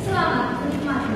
Selamat menikmati.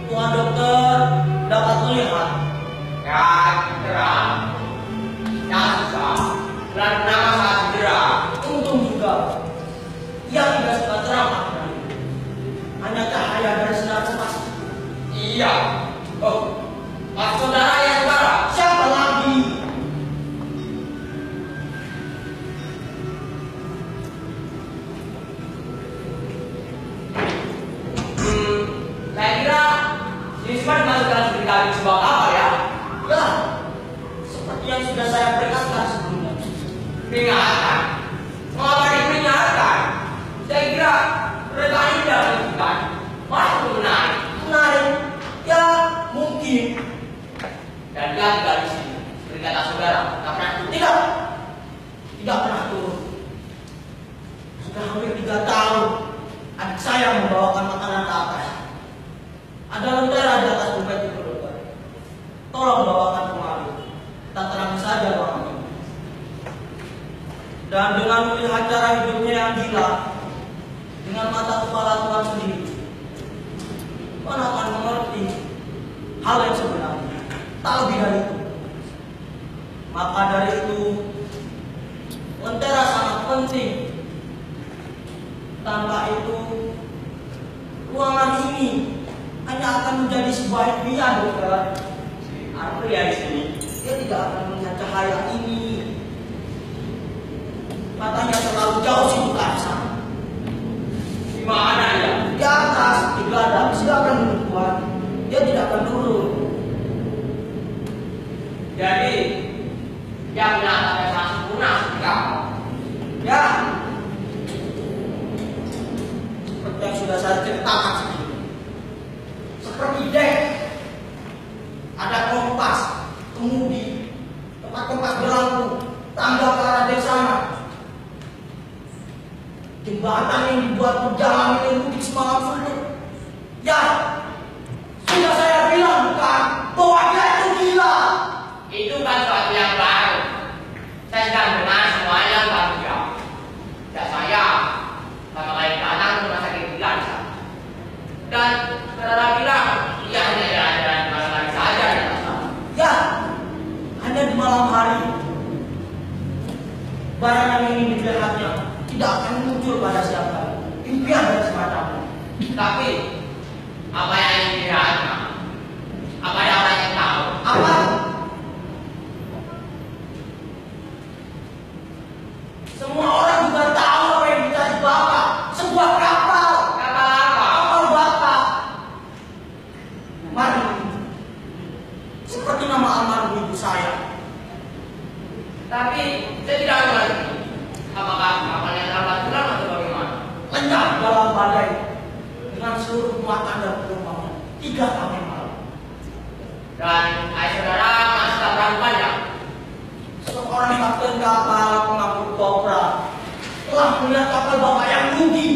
Tuan dokter dapat melihat Ya, cedera. Ya, susah. Dan kenapa saya cedera? untung juga ia tidak suka terang hanya cahaya dari sinar emas. Iya. Oh, mas saudara ya saudara. Siapa lagi? Saya kira Yusman dimasukkan sebagai sebuah kapal ya. Ya, seperti yang sudah saya peringatkan sebelumnya. Peringatan. Mengapa diperingatkan? Saya kira mereka ini tidak menentukan. Masih menarik. Menarik? Ya, mungkin. Dan dia tinggal di sini. Seperti kata saudara, tak pernah turun. Tidak pernah turun. Sudah hampir 3 tahun adik saya membawakan makanan ke atas. Ada lentera di atas dompet itu, dokter. Tolong bawakan kemari. Kita terangi saja ruangan ini. Dan dengan melihat cara hidupnya yang gila, dengan mata kepala Tuhan sendiri, Tuhan akan mengerti hal yang sebenarnya. Tak lebih dari itu. Maka dari itu, lentera sangat penting. Tanpa itu, ruangan ini hanya akan menjadi sebuah impian, dokter. Apa ya di sini? Dia tidak akan melihat cahaya ini. Matanya terlalu jauh sibuk ke arah sana. Di mana ya? Di atas, di geladang, silakan menurut Tuhan. Dia tidak akan turun. Jadi, dia punya tanda sangat sempurna seperti apa? Ya, seperti yang sudah saya ceritakan sebelumnya. Seperti dek, ada kompas, kemudi, tempat kompas berlampu, tangga ke arah dek sana. Jembatan yang dibuat berjalan menuju semangat sulit. Ya, sudah saya bilang bukan bahwa dia itu gila. Itu kan suatu yang baru. Saya sedang dengar semuanya baru jauh. Ya saya, sama lain datang ke rumah sakit gila di sana. Dan saudara bilang, ia hanya jalan-jalan di malam hari saja di sana. Ya, hanya di malam hari. Barang yang ingin dilihatnya tidak akan muncul pada siang hari. Impian dan semacamnya. Tapi, apa yang ingin dilihatnya? Apa yang orang yang tahu? Apa? Semua orang juga tahu apa yang dicari Bapak. Sebuah kapal. Kapal apa? Kapal Bapak. Mari. Seperti nama almarhum ibu saya. Tapi, saya tidak mengerti. Apakah kapal yang terbang pulang atau bagaimana? Lenyap dalam badai dengan seluruh muatan dan penumpangnya 3 kali malam. Dan ayah saudara masih tak berapa banyak. Seorang kapten kapal pengangkut kopra telah melihat kapal Bapak yang rugi,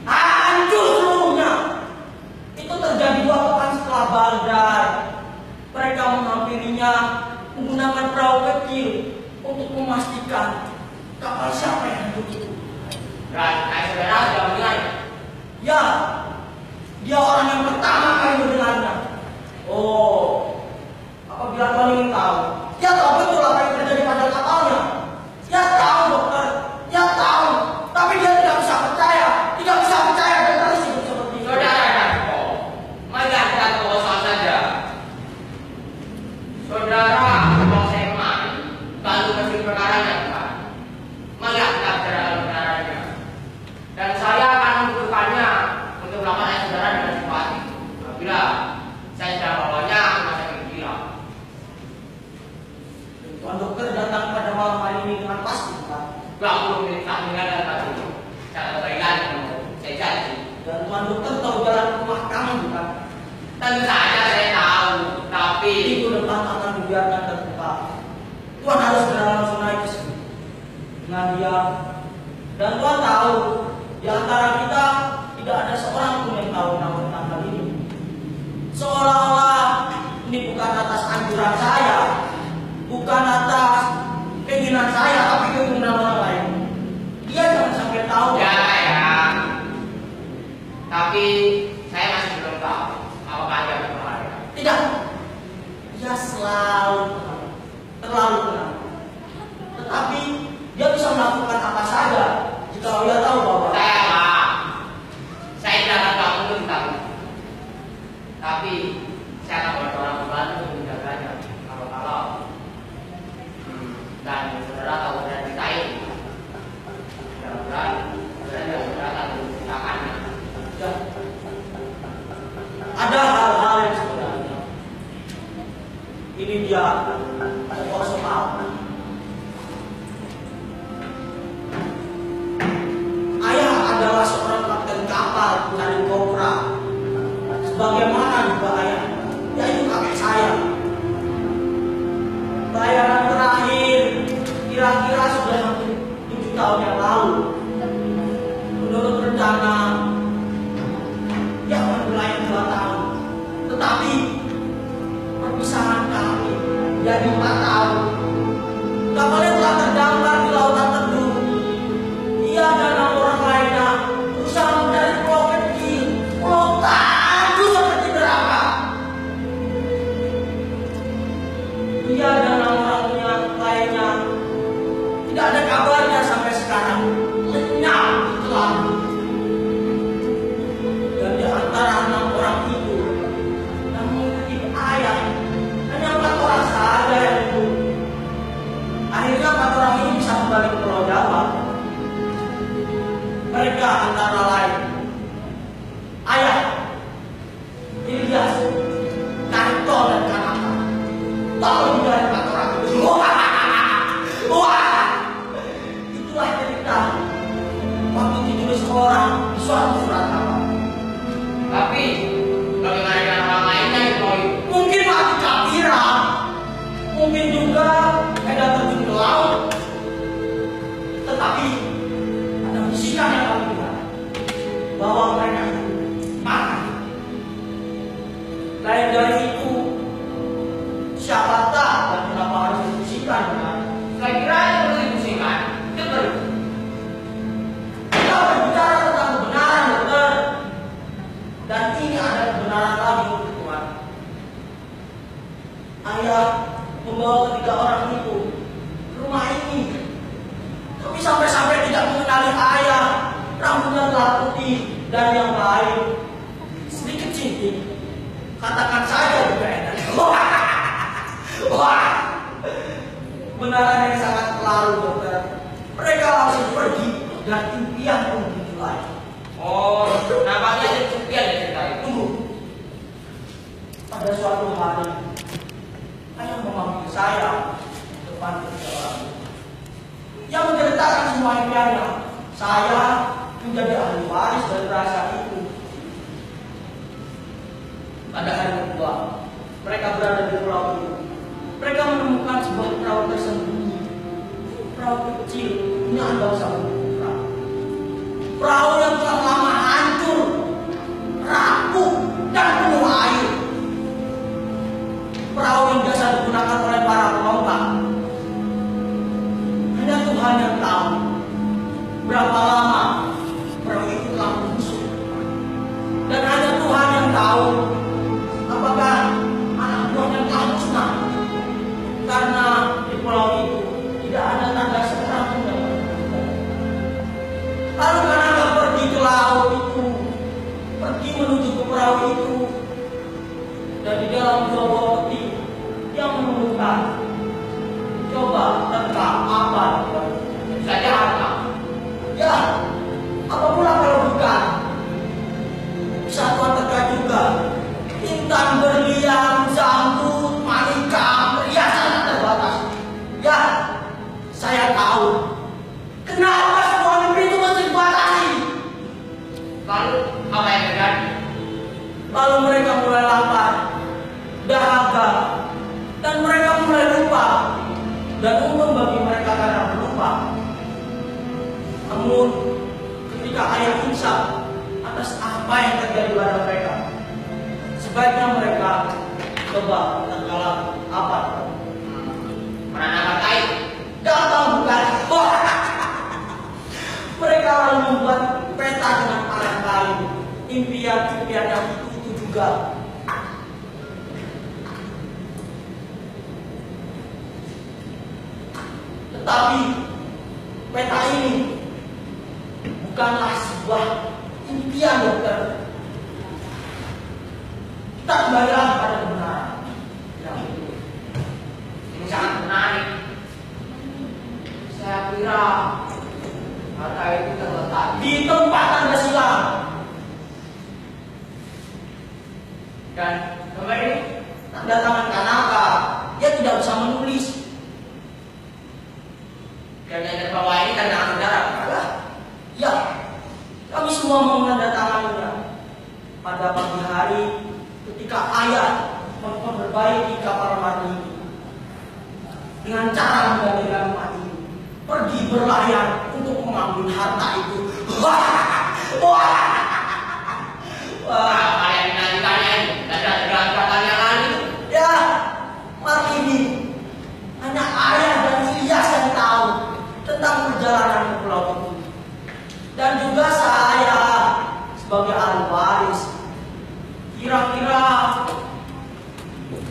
hancur seluruhnya. Itu terjadi 2 pekan setelah badai. Mereka menghampirinya menggunakan perahu kecil untuk memastikan kapal siapa yang hidup itu. Dan ayah saudara sudah mendengar. Ya, dia orang yang pertama Tuhan ingin tahu. Dia tahu betul apa yang terjadi pada kapalnya. Dia tahu dokter, dia tahu. Tapi dia tidak bisa percaya dan terus hidup seperti itu. Saudara Darko, mari kita kosong saja. Saudara bawa saya kemari, lalu mesin perkaranya bukan. Mari kita bicara dalam perkaranya. Dan saya akan membutuhkannya untuk melakukan saudara dengan simpati. Apabila saya sudah bawanya ke rumah sakit gila. Tuan dokter datang pada malam hari ini dengan pasti, Pak. Gak perlu minta meninggal tadi. Cara baiklah saya janji. Dan Tuan dokter tahu jalan ke rumah kamu, bukan? Tentu saja saya tahu, tapi Pintu depan akan dibiarkan terbuka. Tuan harus segera langsung naik ke sini dengan dia. Dan Tuan tahu, di antara kita tidak ada seorang pun yang tahu tentang hal ini. Seolah-olah ini bukan atas anjuran saya, bukan atas keinginan saya, tapi keinginan orang lain. Dia jangan sampai tahu. ya. Tapi saya masih belum tahu apakah dia berbahaya. Tidak. Dia selalu terlalu tenang. Tetapi dia bisa melakukan apa saja jika dia tahu bahwa Saya tidak akan bangun untuk ditahu. Tapi saya akan buat orang membantu untuk menjaganya. Kalau dan saudara tahu dan kita ini. Mudah-mudahan saudara akan menceritakannya. ya, ada hal-hal yang sebenarnya ini dia pokok soal. Ayah adalah seorang kapten kapal pencari kopra. Sebagaimana juga ayah, yaitu kakek saya. Bayaran terakhir kira-kira sudah hampir 7 tahun yang lalu. Menurut rencana, dia akan berlayar 2 tahun. Tetapi perpisahan kami jadi 4 tahun. Kapalnya telah terdampar di lautan teduh. Ia dan 6 orang lainnya berusaha mencari pulau kecil, pulau tandus seperti neraka. Ia dan 6 orang lainnya tidak ada kabarnya sampai sekarang. Lenyap telah. Dan di antara 6 orang itu yang mengikuti ayah hanya 4 orang saja yang hidup. Akhirnya 4 orang ini bisa kembali ke Pulau Jawa. Mereka antara lain ayah, Ilyas, Karto dan Kanaka. Tahu dari 4 orang itu. Wah, itulah cerita waktu ditulis orang di suatu surat kabar. Tapi bagaimana dengan orang lainnya yang mau Mungkin mati kafiran, mungkin juga hendak terjun ke laut. Tetapi ada bisikan yang kami dengar bahwa mereka mati. Lain dari itu, siapa tahu dan kenapa harus dibisikan? saya kira yang perlu dipusingkan itu perlu. Kita berbicara tentang kebenaran, dokter. Dan ini ada kebenaran lagi untuk Tuhan. Ayah membawa ketiga orang itu ke rumah ini. Tapi sampai-sampai tidak mengenali ayah. Rambutnya telah putih dan yang baik. Sedikit cintik. Katakan saja juga enak. Wah. Kebenaran yang sangat kelaru, dokter. Mereka langsung pergi dan impian pun dimulai. Oh, nampaknya ada kesepian ya cerita itu. Tunggu. Pada suatu hari, ayah memanggil saya di depan ketiga orang. Yang menceritakan semua impiannya. Saya menjadi ahli waris dari rasa itu. Pada hari kedua, mereka berada di pulau itu. Mereka menemukan sebuah perahu tersembunyi. Perahu kecil, punya bangsa putra. Perahu yang telah lama hancur, rapuh, dan penuh air. Perahu yang biasa digunakan oleh para penumpang. Hanya Tuhan yang tahu berapa lama perahu itu telah membusuk. Dan hanya Tuhan yang tahu apakah anak buahnya telah musnah. dalam dua peti yang menentukan. Coba teka apa? Saja harta. Ya, apa pula kalau bukan? Satuan teka juga. Intan berlian, zamrud, malika, perhiasan tak terbatas. Ya, saya tahu. Kenapa semua negeri itu masih dibatasi? Lalu apa yang terjadi? Lalu mereka mulai lapar, dahaga, dan mereka mulai lupa. Dan untung bagi mereka karena berlupa. Namun, ketika ayah insaf atas apa yang terjadi pada mereka, sebaiknya mereka coba terkalah apa? Menanam kain. Gampang bukan? Mereka lalu membuat peta dengan parang kayu. Impian-impian yang itu juga. Tetapi peta ini bukanlah sebuah impian, dokter. Kita kembalilah pada kebenaran. Ini sangat menarik. Saya kira harta itu terletak Di tempat tanda silang. dan kembali Tanda tangan Kanaka. Dia tidak bisa menulis. dan yang terbawa ini tanda tangan saudara. Ya, kami semua menandatanganinya. Pada pagi hari, ketika ayah memperbaiki kapal mati ini, dengan cara menggantikan mati ini, pergi berlayar untuk mengambil harta itu. Wah, wah, wah. Kalian menantikannya ini dan tergantung yang lain. Ya, mati ini hanya ayah dan Ilyas yang tahu tentang perjalanan ke pulau itu. Dan juga saya sebagai ahli waris, kira-kira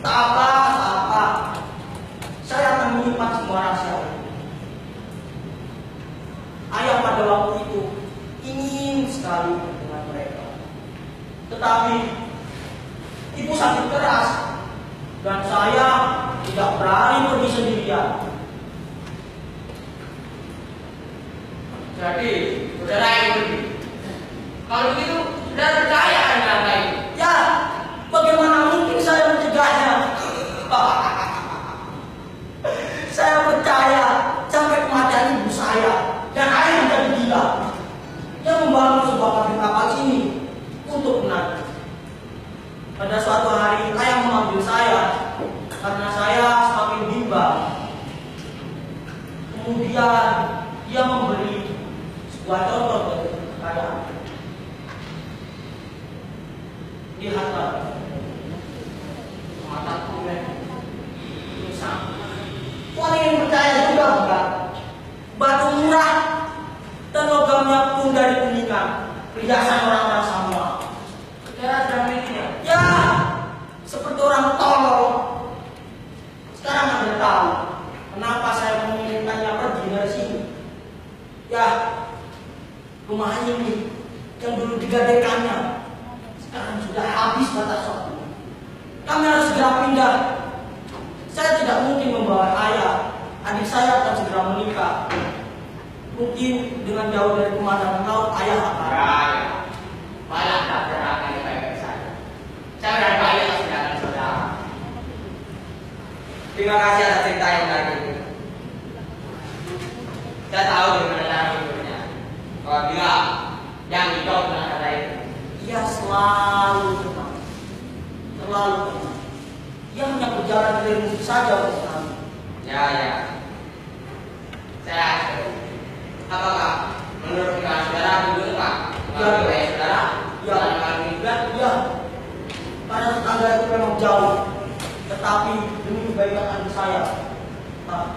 tak apa, saya akan menyimpan semua rahasia ini. Ayah pada waktu itu ingin sekali dengan mereka, tetapi ibu sakit keras dan saya tidak berani pergi sendirian. Jadi, saudara yang pergi. Kalau begitu, saudara percaya dengan harta itu. Ya, bagaimana mungkin saya mencegahnya? Saya percaya sampai kematian ibu saya dan ayah menjadi gila. Dia membangun sebuah pabrik kapal ini untuk menanam. Pada suatu hari ayah memanggil saya karena saya semakin bimbang. Kemudian dia memberi sebuah contoh dari kekayaan. Lihat Pak, Mataku ini sama. Tuhan ingin percaya juga bukan? Batu murah dan logamnya pun dari kuningan, perhiasan orang-orang semua. Saudara sudah memilikinya. Ya, seperti orang tolol. Sekarang Anda tahu kenapa saya menginginkannya pergi dari sini. Ya, rumah ini yang dulu digadaikannya sekarang sudah habis batas waktu. Kami harus segera pindah. Saya tidak mungkin membawa ayah. Adik saya akan segera menikah. Mungkin dengan jauh dari pemandangan laut, ayah akan. Ya. Malah tak berangkat yang baik-baik saja. Saya berharap atas tindakan saudara. Terima kasih atas cerita yang menarik itu. Saya tahu bagaimana cara menghidupnya. Apabila yang hidup dengan kata itu. Ia selalu tenang. Terlalu tenang. Ia hanya berjalan dari musik saja untuk kami. Ya. Saya apakah menurut pikiran saudara dulu Pak? Mengambil ayah saudara? Ya. Ya. Karena tetangga itu memang jauh. Tetapi demi kebaikan adik saya. Nah,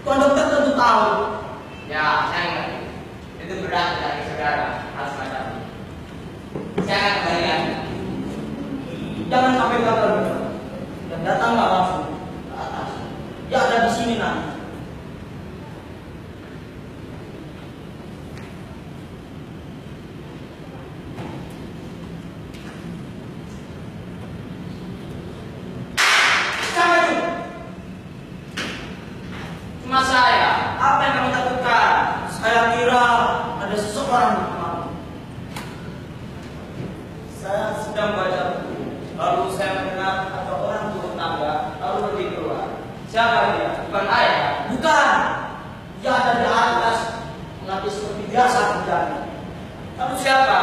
Tuan dokter tentu tahu. Ya, saya mengerti. Itu berat dari saudara harus macam. Saya akan kembalikan. Jangan sampai gagal dan datanglah langsung ke atas. Dia ada di sini nanti. sedang baca buku. Lalu saya mendengar ada orang turun tangga, lalu pergi keluar. Siapa dia? Bukan ayah. Bukan. Dia ada di atas, melatih seperti biasa kerjanya. Lalu siapa?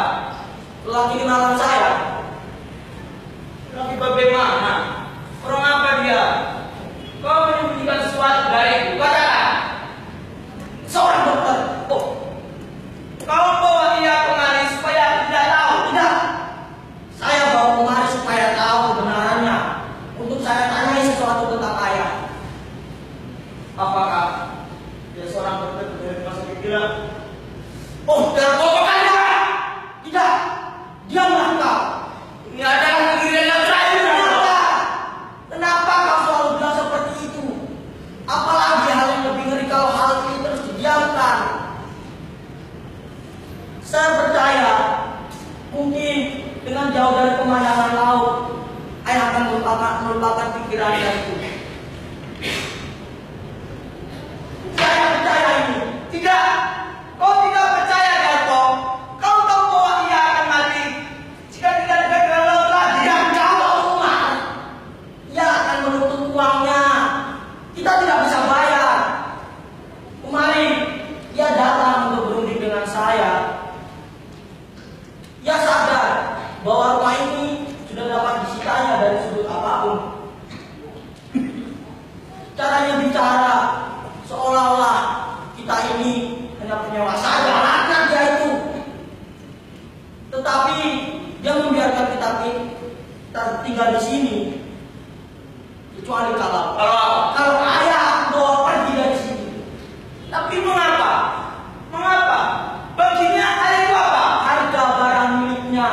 Lelaki kenalan saya. Lelaki bagaimana? Orang apa dia? Kau menyembunyikan sesuatu dariku. Katakan. Seorang dokter. Oh. Kau bawa dia kemari supaya aku tidak tahu. Tidak. Saya bawa kemari supaya tahu kebenarannya. Untuk saya tanyai sesuatu tentang ayah. Apakah dia seorang dokter dari rumah sakit gila? Oh, dan bukan dia. Tidak. Dia melangkah. Ini adalah kegirian yang terakhir. Kenapa kau selalu bilang seperti itu? Apalagi hal yang lebih ngeri kalau hal ini terus didiamkan. Saya percaya mungkin dengan jauh dari pemandangan laut, ayah akan melupakan pikirannya itu. Saya percaya ini. Tidak, kau tidak percaya, Darto. Kau tahu bahwa ia akan mati jika tidak ada laut lagi. Yang jauh rumah, ia akan menuntut uangnya. Kita tidak bisa bayar. Kemarin ia datang untuk berunding dengan saya. Ia sadar bahwa rumah ini sudah dapat disitanya dari sudut apapun. Caranya bicara seolah-olah kita ini hanya penyewa saja, laknat dia itu. Tetapi dia membiarkan kita tinggal di sini. Kecuali kalau ayah bawa pergi dari sini. Tapi mengapa? Mengapa? Baginya ayah itu apa? Harga barang miliknya.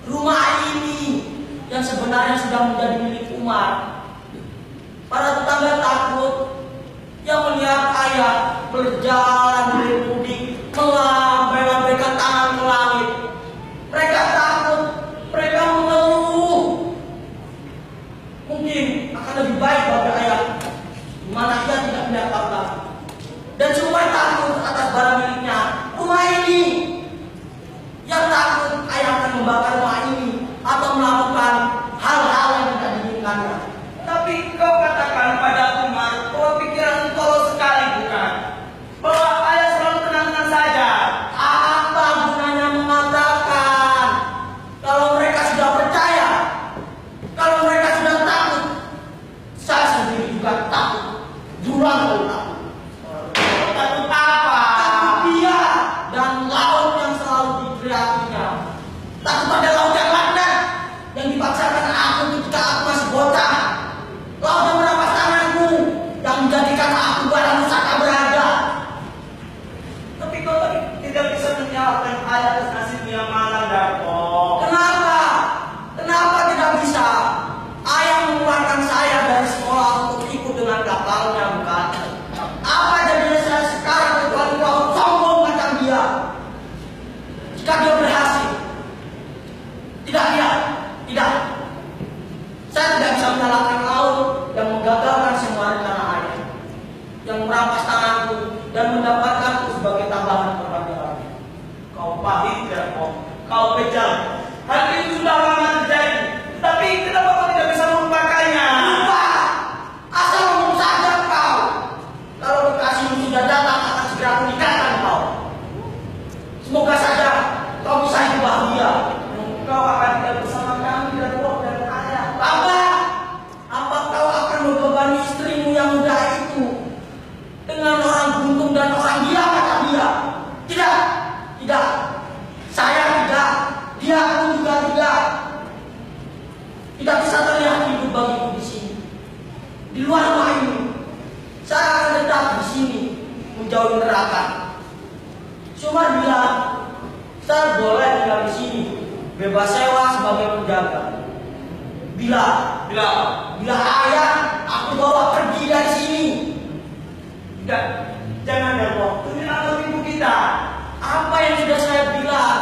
Rumah ini yang sebenarnya sudah menjadi milik Umar. Para tetangga takut yang melihat ayah berjalan bermudik melambaikan tangan ke langit. Mereka takut, mereka mengeluh. Mungkin akan lebih baik bagi ayah di mana ia tidak punya apa-apa. Dan cuma takut atas barang miliknya, rumah ini. Yang takut ayah akan membakar rumah ini atau melakukan hal-hal yang tidak diinginkannya. Tapi kau katakan pada Umar bahwa pikiran tolol sekali, bukan? Bahwa ayah selalu tenang-tenang saja. Apa gunanya mengatakan kalau mereka sudah percaya, kalau mereka sudah takut? Saya sendiri juga takut. Julang kau takut. Takut apa? Takut dia dan laut yang selalu diteriakinya. Takut pada laut yang laknat yang dipaksakan aku ketika aku masih bocah. Laut yang merampas tanganku yang menjadikan aku barang pusaka berharga. Tapi kau tidak bisa menyalahkan ayah atas nasibnya yang malang, Darto. Kenapa? Kenapa tidak bisa? Ayah mengeluarkan saya dari sekolah untuk ikut dengan kapalnya, bukan? Apa jadinya saya sekarang kecuali kau sombong macam dia? Jika dia berhasil, tidak. Saya tidak bisa menyalahkan laut yang menggagalkan semua rencana ayah, yang merampas tanganku dan mendapatkanku sebagai tambahan perpanjangan. Kau pahit, kau kejam. Hal itu sudah lama terjadi, tapi kenapa kau tidak bisa melupakannya? Lupa, asal ngomong saja kau. Kalau kekasihmu sudah datang akan segera aku nikahkan kau. Semoga saja kau bisa hidup bahagia. Kau akan tinggal bersama kami dan Bob dan ayah. Apa kau akan membebani istrimu yang muda itu dengan orang buntung dan orang gila, kata dia? Tidak. Saya tidak. Dia pun juga tidak. Tidak bisa terlihat hidup bagiku di sini. Di luar rumah ini, saya akan tetap di sini menjauhi neraka. Cuma bilang, saya boleh tinggal di sini, bebas sewa sebagai penjaga. Bila ayah aku bawa pergi dari sini. Tidak, jangan Darto. Ini adalah ibu kita. Apa yang sudah saya bilang?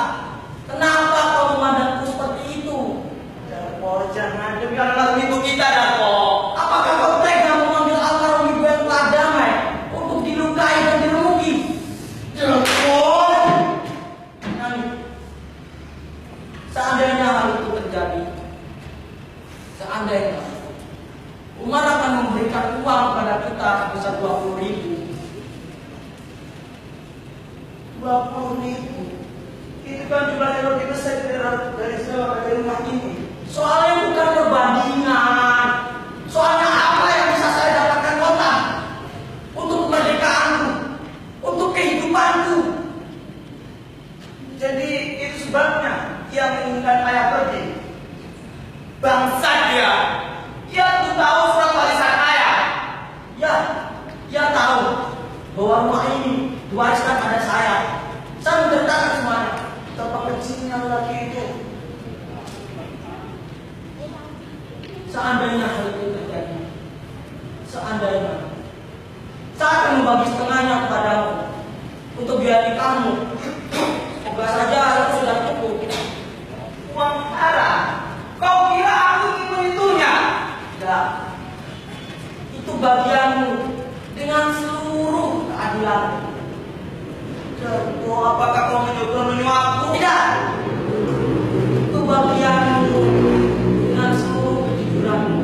Kenapa kau memandangku seperti itu? Darto, jangan. Demi adalah ibu kita, Darto. Apakah kau tega memanggil almarhum ibu yang telah damai untuk dilukai dan diremuki? Darto. Seandainya hal itu terjadi, seandainya Umar akan memberikan uang pada kita sebesar 20.000. 20.000 itu kan jumlah yang lebih besar dari rumah ini. Soalnya bukan perbandingan. Soalnya apa yang bisa saya dapatkan kota untuk kemerdekaanku, untuk kehidupanku. Jadi itu sebabnya ia menginginkan ayah pergi. Bangsa dia. Dia tuh tahu surat warisan ayah. Ya, dia tahu bahwa rumah ini diwariskan pada saya. Saya menceritakan semuanya. Betapa kecilnya lelaki itu. Seandainya hal itu terjadi, seandainya saya akan membagi setengahnya kepadamu untuk biaya kamu. Semoga saja itu sudah cukup. Uang haram? Kau kira aku ingin menghitungnya? Tidak. Itu bagianmu dengan seluruh keadilan. Oh, apakah kau menyuruh aku? Tidak. Itu bagianmu dengan seluruh kejujuranmu.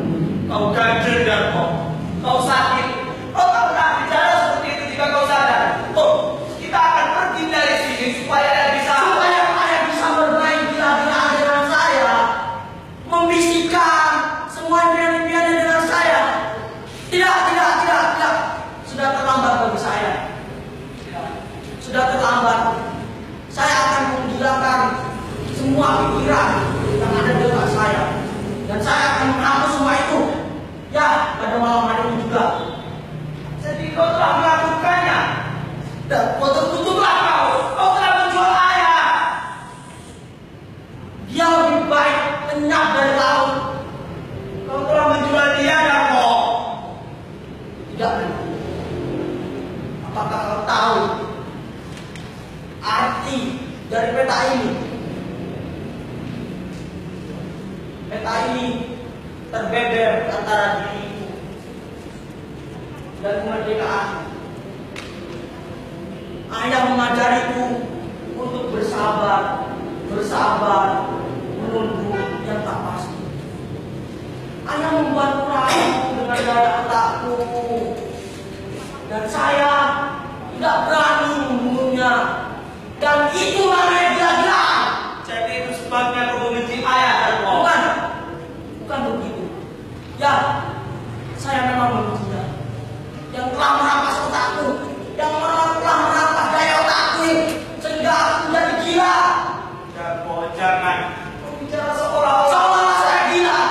Kau ganjil dan kau sakit. Kau tak pernah bicara seperti itu jika kau sadar. Oh, kita akan pergi dari sini supaya ayah bisa bermain gila-gila dengan saya, membisikkan semua impian-impiannya dengan saya. Tidak. Sudah terlambat bagi saya. Sudah terlambat. Saya akan menghilangkan semua pikiran yang ada di otak saya, dan saya akan menghapus semua itu. Ya, pada malam hari ini juga. Jadi kau telah melakukannya. Dan kau terkutuklah kau. Kau telah menjual ayah. Dia lebih baik lenyap dari laut. Kau telah menjual dia dan kau. Tidak. Apakah kau tahu arti dari peta ini? Peta ini terbeber antara diriku dan kemerdekaan. Ayah mengajariku untuk bersabar, menunggu yang tak pasti. Ayah membuatku ragu dengan daya otakku, dan saya tidak berani membunuhnya. Dan itu namanya gila-gila. Jadi itu sebabnya kau membenci ayah dan kau. Bukan begitu. Ya, saya memang membencinya. Yang telah merampas otakku, yang telah merampas daya otakku, sehingga aku menjadi gila. Dan kau jangan bicara seolah-olah saya gila.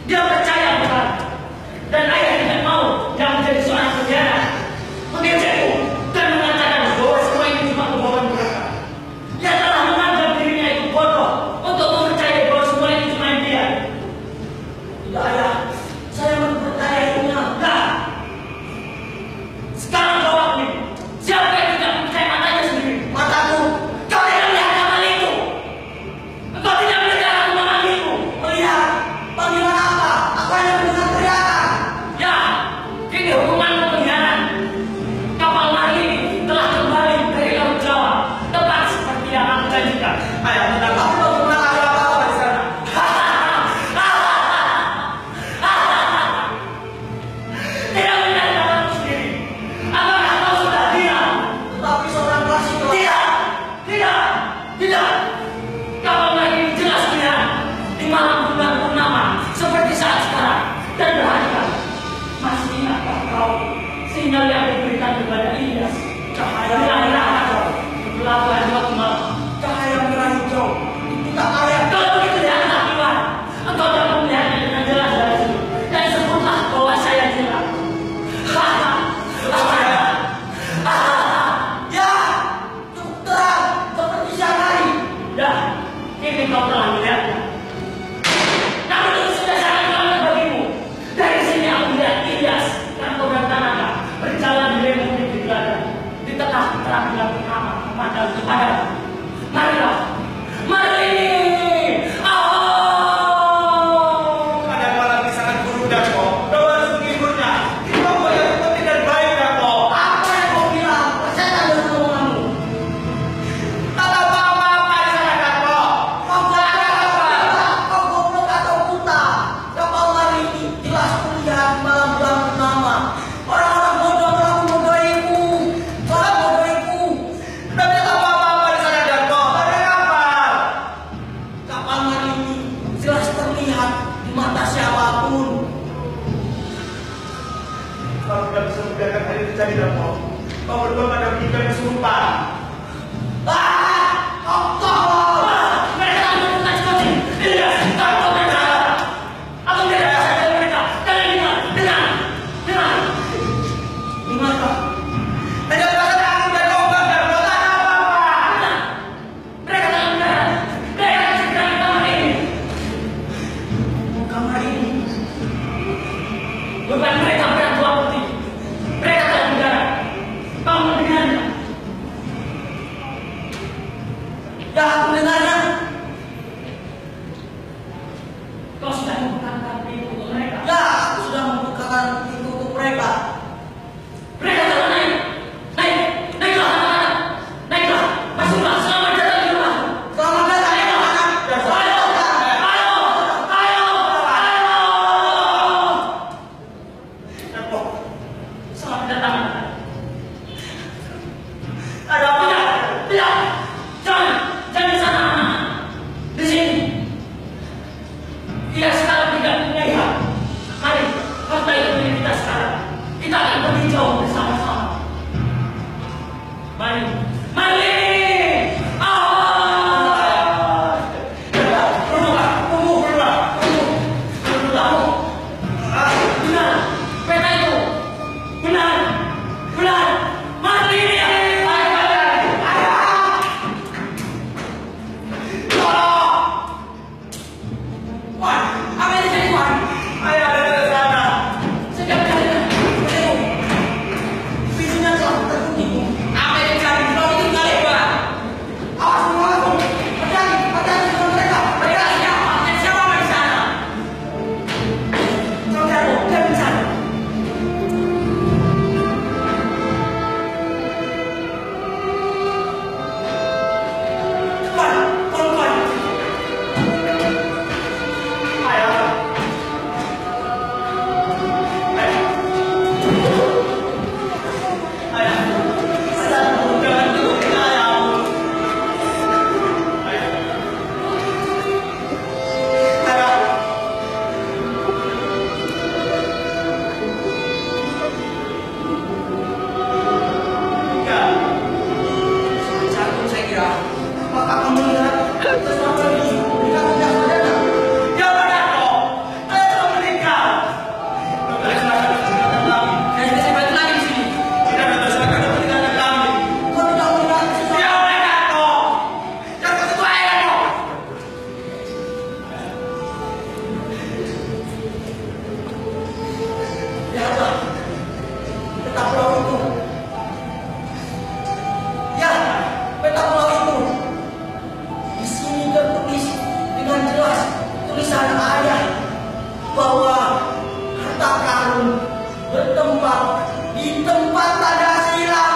Dia percaya bukan? terlihat di mata siapapun. Kau tidak bisa membiarkan hal itu terjadi dalam kau berdua pada meninggal kesurupan. Kau tolong! Mereka tak melakukan seperti iya, tahu mereka. Aku tidak bisa dengan mereka. Kalian dengar. Gimana? Hanya perasaan angin dan ombak dan bukan apa-apa. Mereka tak benar. Mereka segera ke kamar ini. Kamar ini. Bukan mereka berantem putih. Mereka tak benar. Kau mendengarnya. Ya, aku dengarnya. Kau sudah membukakan pintu untuk mereka. Ya, aku sudah membukakan pintu untuk mereka. Mereka telah naik. Naiklah anak-anak. Naiklah. Masuklah. Selamat datang di rumah. Selamat datang, anak-anak. Ayo. Selamat datang. Ada apa? Tidak. Jangan di sana. Di sini. Dia sekarang tidak melihat. Mari, harta itu milik kita sekarang. Kita akan pergi jauh bersama-sama. Mari. Benar. Peta itu. Benar. Mari. Wan, apa yang terjadi, Wan? Ayah ada di sana. Sejak tadi, pintunya telah terkunci. Apa yang terjadi? Kau itu kali, Pak. Awas, hati-hati dengan mereka. Mereka siapa? Siapa di sana? Saudara, dia di sana. Wan, tolong. Ayah. Ayah. Jangan dulu, ayah. Satu saya kira, apakah kamu melihat sesuatu lagi? Jika tidak sadar, Ya benar kau. Ayah telah meninggal. saya tidak sempat lagi di sini. Tidak berdasarkan kepentingan kami. Kau tidak melihat sesuatu. Ya benar kau. Jangan kau sentuh ayah kau. Lihatlah, peta pulau itu. Ya, peta pulau itu. Di sini tertulis dengan jelas tulisan ayah bahwa harta karun bertempat di tempat tanda silam.